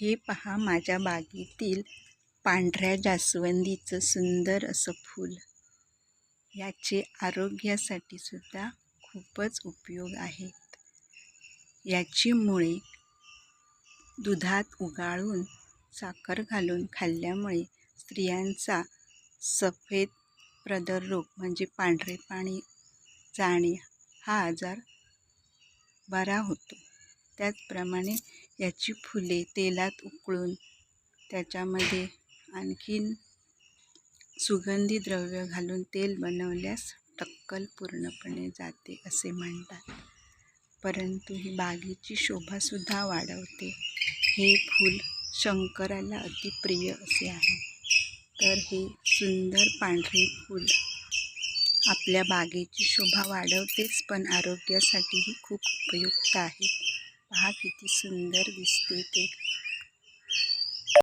हे पहा माझ्या बागेतील पांढऱ्या जास्वंदीचं सुंदर असं फूल. याचे आरोग्यासाठी सुद्धा खूपच उपयोग आहेत. याची मुळे दुधात उगाळून साखर घालून खाल्ल्यामुळे स्त्रियांचा सफेद प्रदररोग म्हणजे पांढरे पाणी जाणे हा आजार बरा होतो. त्याचप्रमाणे याची फुले तेलात उकळून त्याच्यामध्ये आणखीन सुगंधी द्रव्य घालून तेल बनवल्यास टक्कल पूर्णपणे जाते असे म्हणतात. परंतु ही बागेची शोभासुद्धा वाढवते. हे फूल शंकराला अतिप्रिय असे आहे. तर हे सुंदर पांढरे फूल आपल्या बागेची शोभा वाढवतेच, पण आरोग्यासाठीही खूप उपयुक्त आहे. पहा किती सुंदर दिसते ते.